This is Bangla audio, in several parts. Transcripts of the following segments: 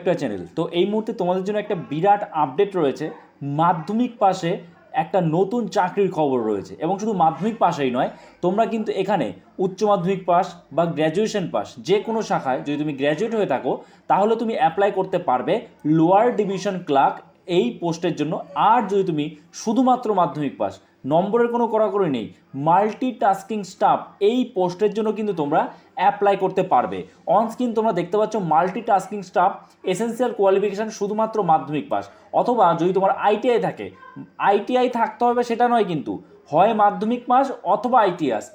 To a channel. তো এই মুহূর্তে তোমাদের জন্য একটা বিরাট আপডেট রয়েছে। মাধ্যমিক পাশে একটা নতুন চাকরির খবর রয়েছে, এবং শুধু মাধ্যমিক পাশেই নয়, তোমরা কিন্তু এখানে উচ্চ মাধ্যমিক পাস বা গ্র্যাজুয়েশন পাস যে কোনো শাখায় যদি তুমি গ্র্যাজুয়েট হয়ে থাকো, তাহলে তুমি অ্যাপ্লাই করতে পারবে লোয়ার ডিভিশন ক্লার্ক এই পোস্টের জন্য। আর যদি তুমি শুধুমাত্র মাধ্যমিক পাস, নম্বরের কোনো কড়াকড়ি নেই, মাল্টিটাস্কিং স্টাফ এই পোস্টের জন্য কিন্তু তোমরা অ্যাপ্লাই করতে পারবে। অন স্ক্রিন তোমরা দেখতে পাচ্ছ মাল্টিটাস্কিং স্টাফ, এসেন্সিয়াল কোয়ালিফিকেশান শুধুমাত্র মাধ্যমিক পাস, অথবা যদি তোমার আইটিআই থাকে, আইটিআই থাকতে হবে সেটা নয় কিন্তু, হয় মাধ্যমিক পাস অথবা আইটিআস।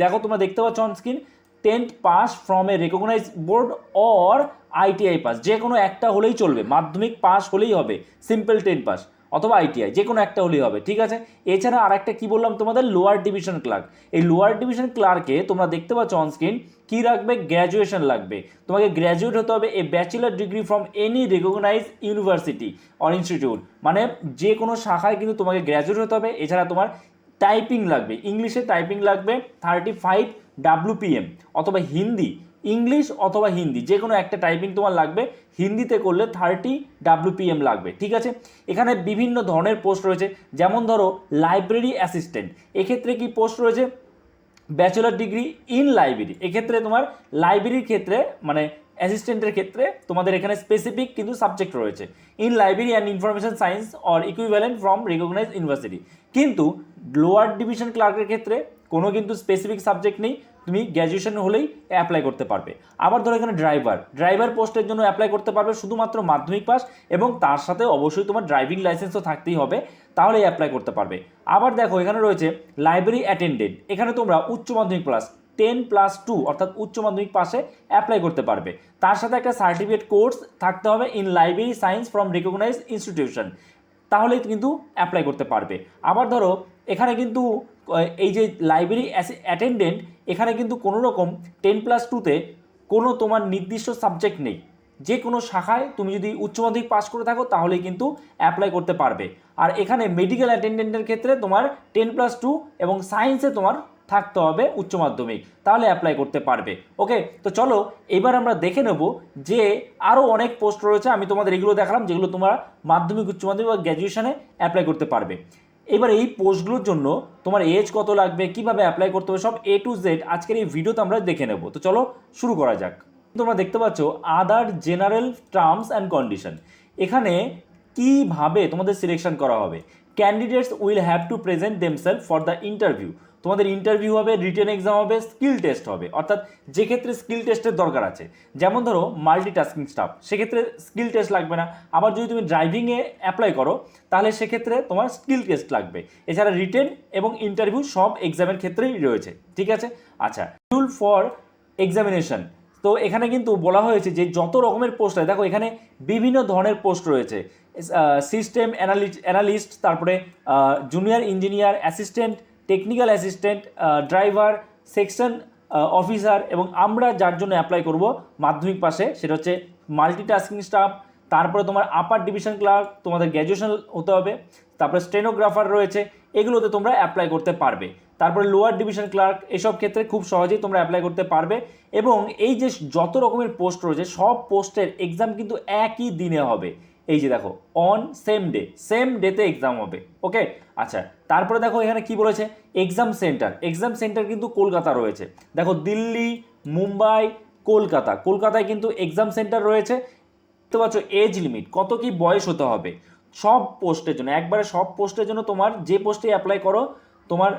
দেখো তোমরা দেখতে পাচ্ছ on screen 10th pass from a recognise board or ITI pass, যে কোনো একটা হলেই চলবে। মাধ্যমিক পাস হলেই হবে, সিম্পল 10 পাস অথবা আইটিআই, যে কোনো একটা হলেই হবে, ঠিক আছে। এছাড়া আর একটা কী বললাম তোমাদের, লোয়ার ডিভিশন ক্লার্ক। এই লোয়ার ডিভিশন ক্লার্কে তোমরা দেখতে পাচ্ছ অন স্ক্রিন কী রাখবে, গ্র্যাজুয়েশন লাগবে। তোমাকে গ্র্যাজুয়েট হতে হবে a bachelor degree from any recognise university or institute, মানে যে কোনো শাখায় কিন্তু তোমাকে গ্র্যাজুয়েট হতে হবে। এছাড়া তোমার টাইপিং লাগবে, ইংলিশে টাইপিং লাগবে 35 WPM, অথবা হিন্দি, ইংলিশ অথবা হিন্দি যে কোনো একটা টাইপিং তোমার লাগবে। হিন্দিতে করলে 30 WPM লাগবে, ঠিক আছে। এখানে বিভিন্ন ধরনের পোস্ট রয়েছে, যেমন ধরো লাইব্রেরি অ্যাসিস্ট্যান্ট, এক্ষেত্রে কি পোস্ট রয়েছে, ব্যাচেলার ডিগ্রি ইন লাইব্রেরি, এক্ষেত্রে তোমার লাইব্রেরির ক্ষেত্রে মানে অ্যাসিস্ট্যান্টের ক্ষেত্রে তোমাদের এখানে স্পেসিফিক কিন্তু সাবজেক্ট রয়েছে, in library and information science or equivalent from recognise university. কিন্তু লোয়ার ডিভিশন ক্লার্কের ক্ষেত্রে কোনো কিন্তু স্পেসিফিক সাবজেক্ট নেই, তুমি গ্র্যাজুয়েশন হলেই অ্যাপ্লাই করতে পারবে। আবার ধরো এখানে ড্রাইভার পোস্টের জন্য অ্যাপ্লাই করতে পারবে শুধুমাত্র মাধ্যমিক পাস, এবং তার সাথে অবশ্যই তোমার ড্রাইভিং লাইসেন্সও থাকতেই হবে, তাহলেই অ্যাপ্লাই করতে পারবে। আবার দেখো এখানে রয়েছে লাইব্রেরি অ্যাটেন্ডেন্ট, এখানে তোমরা উচ্চ মাধ্যমিক প্লাস 10+2 অর্থাৎ উচ্চ মাধ্যমিক পাশে অ্যাপ্লাই করতে পারবে। তার সাথে একটা সার্টিফিকেট কোর্স থাকতে হবে in library science from recognise institution, তাহলেই কিন্তু অ্যাপ্লাই করতে পারবে। আবার ধরো এখানে কিন্তু এই যে লাইব্রেরি অ্যাটেন্ডেন্ট, এখানে কিন্তু কোনো রকম 10+2-তে কোনো তোমার নির্দিষ্ট সাবজেক্ট নেই, যে কোনো শাখায় তুমি যদি উচ্চ মাধ্যমিক পাস করে থাকো তাহলেই কিন্তু অ্যাপ্লাই করতে পারবে। আর এখানে মেডিকেল অ্যাটেন্ডেন্টের ক্ষেত্রে তোমার 10+2 এবং সায়েন্সে তোমার থাকতে হবে উচ্চ মাধ্যমিক, তাহলে অ্যাপ্লাই করতে পারবে। ওকে, তো চলো এবার আমরা দেখে নেব যে আরও অনেক পোস্ট রয়েছে, আমি তোমাদের এগুলো দেখালাম যেগুলো তোমরা মাধ্যমিক, উচ্চ মাধ্যমিক বা গ্র্যাজুয়েশনে অ্যাপ্লাই করতে পারবে। এবার এই পোস্টগুলোর জন্য তোমার এজ কত লাগবে, কিভাবে অ্যাপ্লাই করতে হবে, সব A to Z আজকের এই ভিডিওতে আমরা দেখে নেব। তো চলো শুরু করা যাক। তোমরা দেখতে পাচ্ছ other general terms and condition, এখানে কিভাবে তোমাদের সিলেকশন করা হবে। Candidates will have to present themselves for the interview, তোমাদের ইন্টারভিউ হবে, রিটেন এক্সাম হবে, স্কিল টেস্ট হবে, অর্থাৎ যে ক্ষেত্রে স্কিল টেস্টের দরকার আছে, যেমন ধরো মাল্টিটাস্কিং স্টাফ, সেক্ষেত্রে স্কিল টেস্ট লাগবে না। আবার যদি তুমি ড্রাইভিংয়ে অ্যাপ্লাই করো তাহলে সেক্ষেত্রে তোমার স্কিল টেস্ট লাগবে। এছাড়া রিটেন এবং ইন্টারভিউ সব এক্সামের ক্ষেত্রেই রয়েছে, ঠিক আছে। আচ্ছা, শিডিউল ফর এক্সামিনেশন, তো এখানে কিন্তু বলা হয়েছে যে যত রকমের পোস্ট আছে, দেখো এখানে বিভিন্ন ধরনের পোস্ট রয়েছে, সিস্টেম অ্যানালিস্ট, তারপরে junior engineer, assistant, technical assistant, driver, section officer, এবং আমরা যার জন্য অ্যাপ্লাই করব মাধ্যমিক পাশে সেটা হচ্ছে মাল্টিটাস্কিং স্টাফ। তারপরে তোমার আপার ডিভিশন ক্লার্ক, তোমাদের গ্র্যাজুয়েশন হতে হবে। তারপরে স্টেনোগ্রাফার রয়েছে, এগুলোতে তোমরা অ্যাপ্লাই করতে পারবে। তারপরে লোয়ার ডিভিশন ক্লার্ক, এসব ক্ষেত্রে খুব সহজেই তোমরা অ্যাপ্লাই করতে পারবে। এবং এই যে যত রকমের পোস্ট রয়েছে সব পোস্টের এক্সাম কিন্তু একই দিনে হবে। এই যে দেখো অন সেম ডেতে এক্সাম হবে। ওকে, আচ্ছা, তারপরে দেখো এখানে কি বলেছে, এক্সাম সেন্টার কিন্তু কলকাতা রয়েছে। দেখো দিল্লি, মুম্বাই, কলকাতায় কিন্তু এক্সাম সেন্টার রয়েছে। দেখতে পাচ্ছ এজ লিমিট, কত কি বয়স হতে হবে সব পোস্টের জন্য, একবারে সব পোস্টের জন্য তোমার যে পোস্টে অ্যাপ্লাই করো তোমার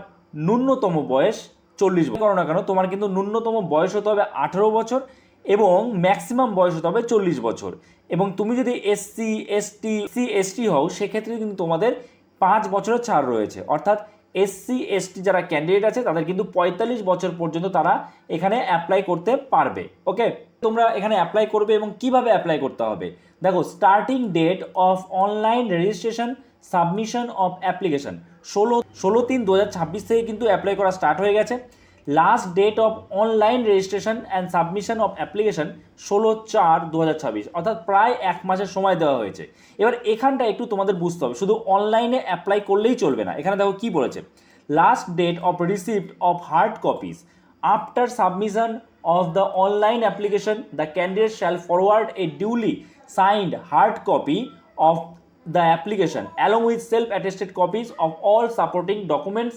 ন্যূনতম বয়স 40 বছর করো না কেন, তোমার কিন্তু ন্যূনতম বয়স হতে হবে 18 বছর এবং ম্যাক্সিমাম বয়স হতে হবে 40 বছর। এবং তুমি যদি এসসি হও সেক্ষেত্রে কিন্তু তোমাদের 5 বছরের ছাড় রয়েছে, অর্থাৎ SC/ST যারা ক্যান্ডিডেট আছে তাদের কিন্তু 45 বছর পর্যন্ত তারা এখানে অ্যাপ্লাই করতে পারবে। ওকে, তোমরা এখানে অ্যাপ্লাই করবে এবং কিভাবে অ্যাপ্লাই করতে হবে দেখো, starting date of online registration submission of application 16/3/2026 থেকে কিন্তু অ্যাপ্লাই করা স্টার্ট হয়ে গেছে। Last date of online registration and submission of application 16/4/2026, অর্থাৎ প্রায় 1 মাসের সময় দেওয়া হয়েছে। এবার এখানটা একটু তোমাদের বুঝতে হবে, শুধু অনলাইনে অ্যাপ্লাই করলেই চলবে না। এখানে দেখো কি বলেছে, last date of receipt of hard copies after submission of the online application the candidate shall forward a duly signed hard copy of the application along with self-attested copies of all supporting documents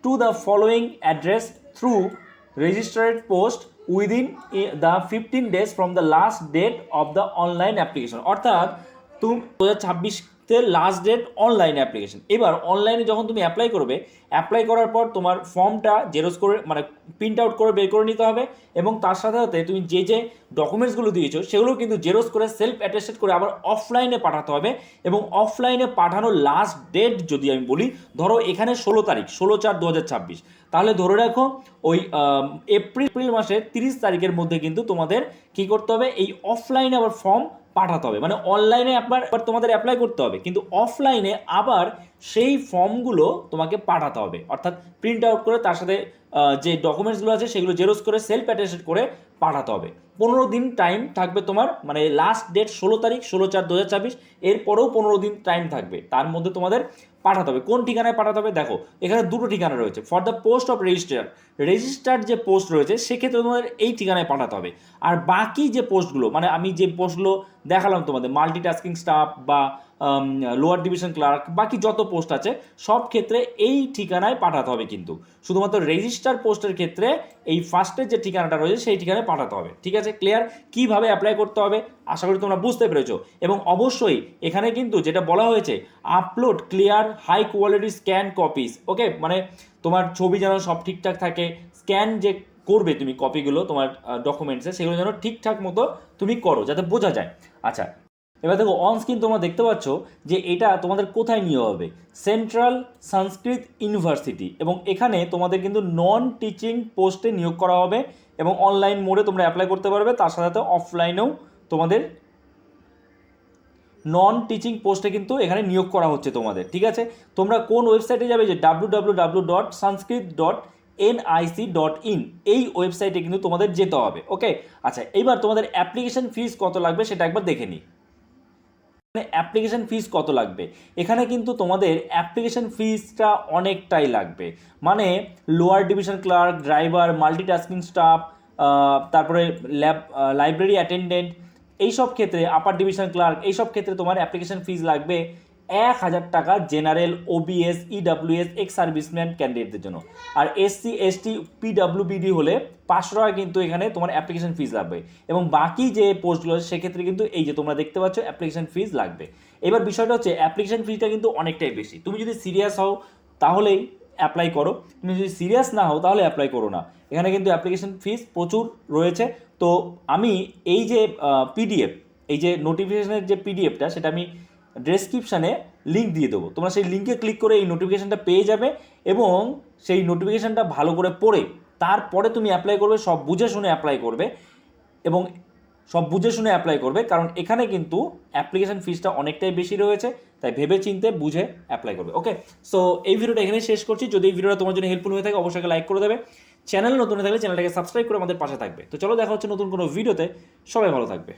to the following address through registered post within the 15 days from the last date of the online application। অর্থাৎ তুমি 2026 লাস্ট ডেট অনলাইন অ্যাপ্লিকেশন। এবার অনলাইনে যখন তুমি অ্যাপ্লাই করবে, অ্যাপ্লাই করার পর তোমার ফর্মটা জেরক্স করে মানে প্রিন্ট আউট করে বের করে নিতে হবে এবং তার সাথে সাথে তুমি যে যে ডকুমেন্টসগুলো দিয়েছো সেগুলো কিন্তু জেরক্স করে সেলফ অ্যাটেস্টেড করে আবার অফলাইনে পাঠাতে হবে। এবং অফলাইনে পাঠানোর লাস্ট ডেট যদি আমি বলি, ধরো এখানে 16 তারিখ 16/4/2026, তাহলে ধরে রাখো ওই এপ্রিল মাসের 30 তারিখের মধ্যে কিন্তু তোমাদের কী করতে হবে, এই অফলাইনে আবার ফর্ম পাঠাতে হবে। মানে অনলাইনে একবার তোমাদের অ্যাপ্লাই করতে হবে, কিন্তু অফলাইনে আবার সেই ফর্মগুলো তোমাকে পাঠাতে হবে, অর্থাৎ প্রিন্ট আউট করে তার সাথে যে ডকুমেন্টসগুলো আছে সেগুলো জেরক্স করে সেলফ অ্যাটেস্টেড করে পাঠাতে হবে। 15 দিন টাইম থাকবে তোমার, মানে লাস্ট ডেট 16 তারিখ 16/4/2026, এরপরেও 15 দিন টাইম থাকবে, তার মধ্যে তোমাদের পাঠাতে হবে। কোন ঠিকানায় পাঠাতে হবে দেখো, এখানে দুটো ঠিকানা রয়েছে। For the post of registered যে পোস্ট রয়েছে সেক্ষেত্রে তোমাদের এই ঠিকানায় পাঠাতে হবে। আর বাকি যে পোস্টগুলো, মানে আমি যে পোস্টগুলো দেখালাম তোমাদের, মাল্টিটাস্কিং স্টাফ বা লোয়ার ডিভিশন ক্লার্ক, বাকি যত পোস্ট আছে সব ক্ষেত্রে এই ঠিকানায় পাঠাতে হবে। কিন্তু শুধুমাত্র রেজিস্টার পোস্টের ক্ষেত্রে এই ফার্স্টের যে ঠিকানাটা রয়েছে সেই ঠিকানায় পাঠাতে হবে। ঠিক আছে, ক্লিয়ার? কীভাবে অ্যাপ্লাই করতে হবে আশা করি তোমরা বুঝতে পেরেছো। এবং অবশ্যই এখানে কিন্তু যেটা বলা হয়েছে, upload clear high quality scan copies. Okay, মানে তোমার ছবি যেন সব ঠিকঠাক থাকে, স্ক্যান যে করবে তুমি কপিগুলো তোমার ডকুমেন্টসে, সেগুলো যেন ঠিকঠাক মতো তুমি করো যাতে বোঝা যায়। আচ্ছা, এবার দেখো অন স্ক্রিন তোমরা দেখতে পাচ্ছ যে এটা তোমাদের কোথায় নিয়ে হবে, সেন্ট্রাল সংস্কৃত ইউনিভার্সিটি। এবং এখানে তোমাদের কিন্তু নন টিচিং পোস্টে নিয়োগ করা হবে এবং অনলাইন মোডে তোমরা অ্যাপ্লাই করতে পারবে, তার সাথে সাথে অফলাইনেও তোমাদের নন টিচিং পোস্টে কিন্তু এখানে নিয়োগ করা হচ্ছে তোমাদের। ঠিক আছে, তোমরা কোন ওয়েবসাইটে যাবে, যে www.sanskrit.nic.in, এই ওয়েবসাইটে কিন্তু তোমাদের যেতে হবে। ওকে, আচ্ছা এইবার তোমাদের অ্যাপ্লিকেশন ফিস কত লাগবে সেটা একবার দেখে নিই। অ্যাপ্লিকেশন ফিস কত লাগবে, এখানে কিন্তু তোমাদের অ্যাপ্লিকেশন ফিসটা অনেকটাই লাগবে। মানে lower division clerk, driver, multitasking staff, তারপরে লাইব্রেরি অ্যাটেন্ডেন্ট, এইসব ক্ষেত্রে আপার ডিভিশন ক্লার্ক, এইসব ক্ষেত্রে তোমার অ্যাপ্লিকেশন ফিস লাগবে 1000 টাকা general, OBS, EWS, ex serviceman ক্যান্ডিডেটদের জন্য। আর এসসি, এসটি, পিডাব্লিউবিডি হলে 500 টাকা কিন্তু এখানে তোমার অ্যাপ্লিকেশন ফিস লাগবে। এবং বাকি যে পোস্টগুলো আছে সেক্ষেত্রে কিন্তু এই যে তোমরা দেখতে পাচ্ছ অ্যাপ্লিকেশন ফিস লাগবে। এবার বিষয়টা হচ্ছে অ্যাপ্লিকেশন ফিসটা কিন্তু অনেকটাই বেশি। তুমি যদি সিরিয়াস হও তাহলেই অ্যাপ্লাই করো, তুমি যদি সিরিয়াস না হও তাহলে অ্যাপ্লাই করো না। এখানে কিন্তু অ্যাপ্লিকেশন ফিস প্রচুর রয়েছে। তো আমি এই যে পিডিএফ, এই যে নোটিফিকেশনের যে পিডিএফটা, সেটা আমি ডেসক্রিপশানে লিঙ্ক দিয়ে দেবো, তোমরা সেই লিঙ্কে ক্লিক করে এই নোটিফিকেশানটা পেয়ে যাবে এবং সেই নোটিফিকেশানটা ভালো করে পড়ে তারপরে তুমি অ্যাপ্লাই করবে, সব বুঝে শুনে অ্যাপ্লাই করবে এবং সব বুঝে শুনে অ্যাপ্লাই করবে, কারণ এখানে কিন্তু অ্যাপ্লিকেশন ফিসটা অনেকটাই বেশি রয়েছে, তাই ভেবে চিন্তে বুঝে অ্যাপ্লাই করবে। ওকে, সো এই ভিডিওটা এখানে শেষ করছি। যদি এই ভিডিওটা তোমার জন্য হেল্পফুল হয়ে থাকে অবশ্যই লাইক করে দেবে, চ্যানেল নতুন হয়ে থাকলে চ্যানেলটাকে সাবস্ক্রাইব করে আমাদের পাশে থাকবে। তো চলো দেখা হচ্ছে নতুন কোনো ভিডিওতে, সবাই ভালো থাকবে।